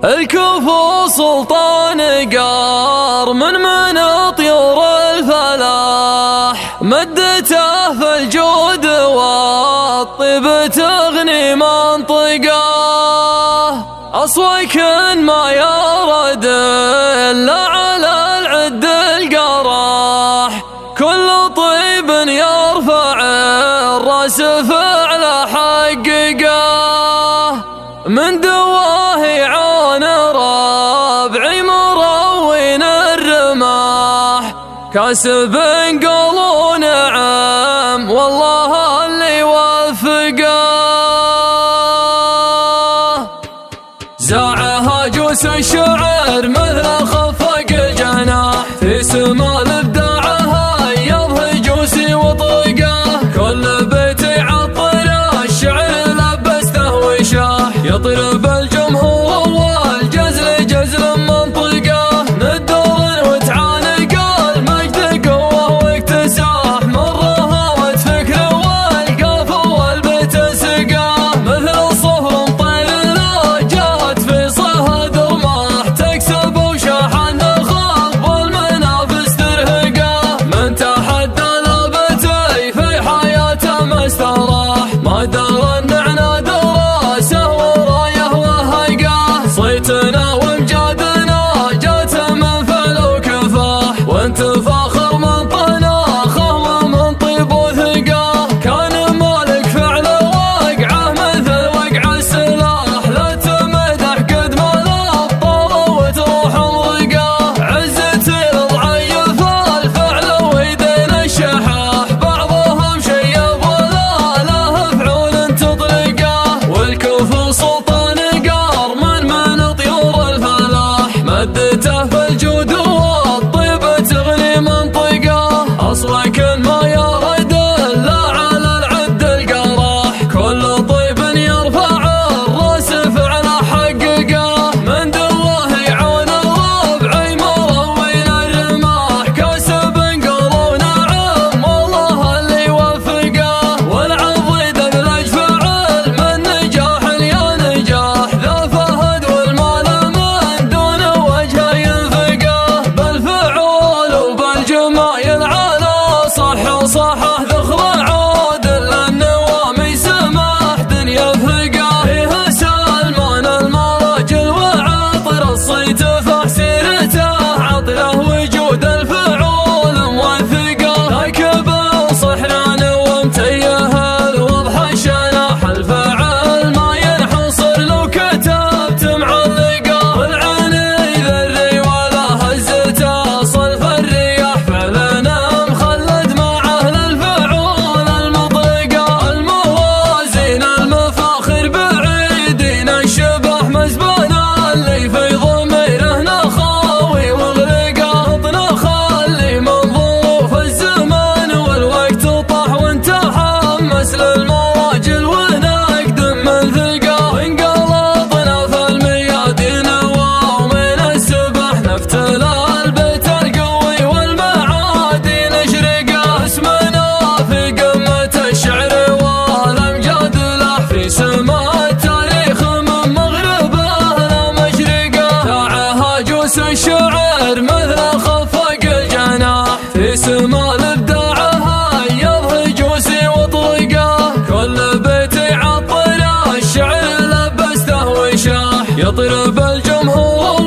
الكفو سلطان قار من طيور الفلاح، مدته في الجود والطيب تغني منطقه، أصوك ما يرد إلا على العد القراح، كل طيب يرفع الراس فعل حققه، من دواه يعان ربعي مروين الرماح، كاسب قولوا نعم والله اللي وفقه، زاعها جوس الشعر مثل خفق الجناح، في سما الابداعها يضهي جوسي وطقه، كل بيت يعطر الشعر لبسته وشاح، يطرب الجمهور والجزل جزل منطقه، ندور وتعانق المجد قوه واكتساح، مرها وتفكر والقاف والبيت سقاه، مثل صهر طير لا جات في صهد رماح، تكسب وشاحن الخلق والمنافس ترهقه، من تحدى لابتي في حياته ما استراح، ما دار النعنى دراسه ورايه وهيقه، صيتنا وامجادنا جات من فعل وكفاح، وانت فاخر من طناخه ومن طيب وثقه، كان مالك فعل وقعه مثل وقع السلاح، لا تمدح قد ما الابطال وتروح مرقه، عزتي الضعيف الفعل ويدين الشحاح، بعضهم شيب ولا له فعول تطلقه، والكفو سلطان قار من طيور الفلاح، مدته في الجود والطيب تغني منطقه، أصلك ما يرد إلا على العد القراح، كل طيب يرفع الراس فعل حققه، من دواه يعون الربعي مروين الرماح، كاسب قولوا نعم والله اللي وفقه، والعضيد بالاجفعل من نجاح يا نجاح، ذا فهد والمال من دون وجه ينفقه، بالفعول وبالجمايل على صح ذخر عود للنوامي سماح دنيا فقه، فيها سلمان المراجل وعطر الصيت فح سيرته، عطره وجود الفعول موثقه، راكب صحران ومتيه الوضح الشناح، الفعل ما ينحصر لو كتبت معلقه، والعيني ذري ولا هزته صلف الرياح، فعلنا مخلد مع اهل الفعول المطلقه، الموازين المفاخر بعيدين الشبح، مزبنا اللي في ضميره نخاوي وغرقه، اطنخ اللي من ظروف الزمان والوقت طاح، وانت حمس للمواجل ونقد من ثقه، وانقلطنا في الميادين ومن السبح، نفتل البيت القوي والمعادي نشرقه، اسمنا في قمة الشعر والامجاد له، في سما التاريخ من مغربه لمشرقه، داعها جوس الشعر مثل خفق الجناح، في سما الابداعها يضهي جوسي وطرقه، كل بيت يعطر الشعر لبسته وشاح، يطرب الجمهور